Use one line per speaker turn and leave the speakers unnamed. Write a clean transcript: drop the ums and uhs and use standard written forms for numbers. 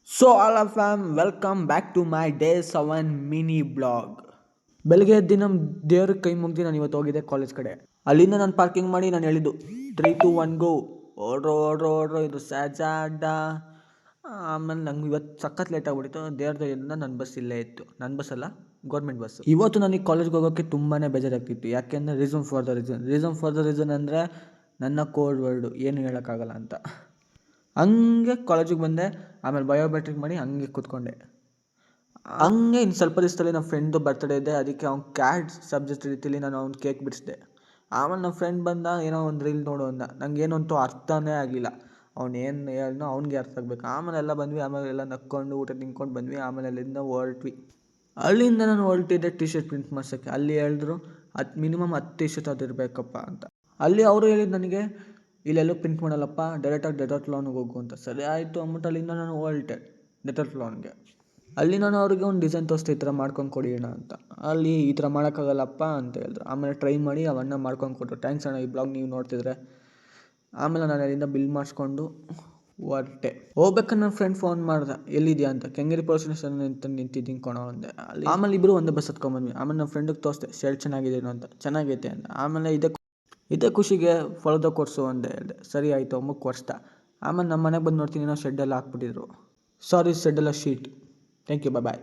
So all of fam welcome back to my day 7 mini blog. ಬೆಳಗ್ಗೆ ಎದ್ದು ನಮ್ಮ ದೇವ್ರಿಗೆ ಕೈ ಮುಗ್ದು ನಾನು ಇವತ್ತು ಹೋಗಿದ್ದೆ ಕಾಲೇಜ್ ಕಡೆ. ಅಲ್ಲಿಂದ ನಾನು ಪಾರ್ಕಿಂಗ್ ಮಾಡಿ ನಾನು ಹೇಳಿದ್ದು 3 2 1 ಗೋ, ಓಡ್ರೋ ಇದು ಸ್ಯಾಜಾಡ. ಆಮೇಲೆ ನಂಗೆ ಇವತ್ತು ಸಖತ್ ಲೇಟ್ ಆಗಿಬಿಟ್ಟಿತ್ತು. ದೇವ್ರ ದಯೆಯಿಂದ ನನ್ನ ಬಸ್ ಇಲ್ಲೇ ಇತ್ತು. ನನ್ನ ಬಸ್ ಅಲ್ಲ, ಗೌರ್ಮೆಂಟ್ ಬಸ್ಸು. ಇವತ್ತು ನನಗೆ ಕಾಲೇಜ್ಗೆ ಹೋಗೋಕ್ಕೆ ತುಂಬಾ ಬೇಜಾರಾಗ್ತಿತ್ತು. ಯಾಕೆಂದರೆ ರೀಸನ್ ಫಾರ್ ದ ರೀಸನ್ ಅಂದರೆ ನನ್ನ ಕೋಡ್ ವರ್ಡು ಏನು ಹೇಳೋಕ್ಕಾಗಲ್ಲ ಅಂತ. ಹಂಗೆ ಕಾಲೇಜಿಗೆ ಬಂದೆ. ಆಮೇಲೆ ಬಯೋಮೆಟ್ರಿಕ್ ಮಾಡಿ ಹಂಗೆ ಕೂತ್ಕೊಂಡೆ. ಹಂಗೆ ಇನ್ನು ಸ್ವಲ್ಪ ದಿವಸದಲ್ಲಿ ನಮ್ಮ ಫ್ರೆಂಡು ಬರ್ತ್ಡೇ ಇದೆ. ಅದಕ್ಕೆ ಅವ್ನು ಕ್ಯಾಡ್ ಸಬ್ಜೆಕ್ಟ್ ರೀತಿಲಿ ನಾನು ಅವ್ನು ಕೇಕ್ ಬಿಡಿಸಿದೆ. ಆಮೇಲೆ ನಮ್ಮ ಫ್ರೆಂಡ್ ಬಂದ, ಏನೋ ಒಂದು ರೀಲ್ ನೋಡು ಅಂದ. ನನಗೇನಂತೂ ಅರ್ಥನೇ ಆಗಲಿಲ್ಲ. ಅವ್ನು ಏನು ಹೇಳಿದ್ನೋ ಅವ್ನಿಗೆ ಅರ್ಥ ಆಗಬೇಕು. ಆಮೇಲೆ ಎಲ್ಲ ಬಂದ್ವಿ. ಆಮೇಲೆ ಎಲ್ಲ ನಕ್ಕೊಂಡು ಊಟ ತಿನ್ಕೊಂಡು ಬಂದ್ವಿ. ಆಮೇಲೆ ಅಲ್ಲಿಂದ ಹೊರಟ್ವಿ. ಅಲ್ಲಿಂದ ನಾನು ಹೊರಟಿದ್ದೆ ಟಿ ಶರ್ಟ್ ಪ್ರಿಂಟ್ ಮಾಡ್ಸೋಕ್ಕೆ. ಅಲ್ಲಿ ಹೇಳಿದ್ರು ಮಿನಿಮಮ್ 10 ಟಿ ಶರ್ಟ್ ಅದು ಇರಬೇಕಪ್ಪ ಅಂತ. ಅಲ್ಲಿ ಅವರು ಹೇಳಿದ್ದು ನನಗೆ, ಇಲ್ಲೆಲ್ಲೂ ಪ್ರಿಂಟ್ ಮಾಡಲ್ಲಪ್ಪ, ಡೈರೆಕ್ಟಾಗಿ ಡೆಟಾಟ್ಲಾನ್ಗೆ ಹೋಗು ಅಂತ. ಸರಿ ಆಯಿತು ಅಂದ್ಬಿಟ್ಟು ಅಲ್ಲಿಂದ ನಾನು ಹೊರಟೆ ಡೆಟಾಟ್ಲಾನ್ಗೆ. ಅಲ್ಲಿ ನಾನು ಅವ್ರಿಗೆ ಒಂದು ಡಿಸೈನ್ ತೋರಿಸ್ದೆ, ಈ ಥರ ಮಾಡ್ಕೊಂಡು ಕೊಡಿ ಅಣ್ಣ ಅಂತ. ಅಲ್ಲಿ ಈ ಥರ ಮಾಡೋಕ್ಕಾಗಲ್ಲಪ್ಪ ಅಂತ ಹೇಳಿದ್ರು. ಆಮೇಲೆ ಟ್ರೈ ಮಾಡಿ ಅವನ್ನ ಮಾಡ್ಕೊಂಡು ಕೊಟ್ಟರು. ಥ್ಯಾಂಕ್ಸ್ ಅಣ್ಣ, ಈ ಬ್ಲಾಗ್ ನೀವು ನೋಡ್ತಿದ್ರೆ. ಆಮೇಲೆ ನಾನು ಅಲ್ಲಿಂದ ಬಿಲ್ ಮಾಡಿಸ್ಕೊಂಡು ಹೊರಟೆ. ಹೋಗ್ಬೇಕಾದ್ರೆ ನನ್ನ ಫ್ರೆಂಡ್ ಫೋನ್ ಮಾಡ್ದೆ, ಎಲ್ಲಿದೆಯಾ ಅಂತ. ಕೆಂಗೇರಿ ಪೊಲೀಸ್ ಸ್ಟೇಷನ್ ನಿಂತಿದ್ದೀನಿ ಕೊಡೋ ಅಂದೆ. ಅಲ್ಲಿ ಆಮೇಲೆ ಇಬ್ಬರು ಒಂದೇ ಬಸ್ ಹತ್ಕೊಂಡ್ಬಂದ್ವಿ. ಆಮೇಲೆ ನನ್ನ ಫ್ರೆಂಡಿಗೆ ತೋರಿಸ್ದೆ, ಶರ್ಟ್ ಚೆನ್ನಾಗಿದೆಯೋ ಅಂತ. ಚೆನ್ನಾಗೈತೆ ಅಂತ. ಆಮೇಲೆ ಇದೇ ಖುಷಿಗೆ ಫಲದ ಕೊಡಿಸು ಅಂತ ಹೇಳಿದೆ. ಸರಿ ಆಯಿತು ಅಮ್ಮಕ್ಕೆ ಕೊಡಿಸ್ದ. ಆಮೇಲೆ ನಮ್ಮ ಮನೆಗೆ ಬಂದು ನೋಡ್ತೀನಿ, ನಾವು ಶೆಡ್ಡೆಲ್ಲ ಹಾಕ್ಬಿಟ್ಟಿದ್ರು. ಸಾರಿ, ಶೆಡ್ಡೆಲ್ಲ ಶೀಟ್. Thank you, bye.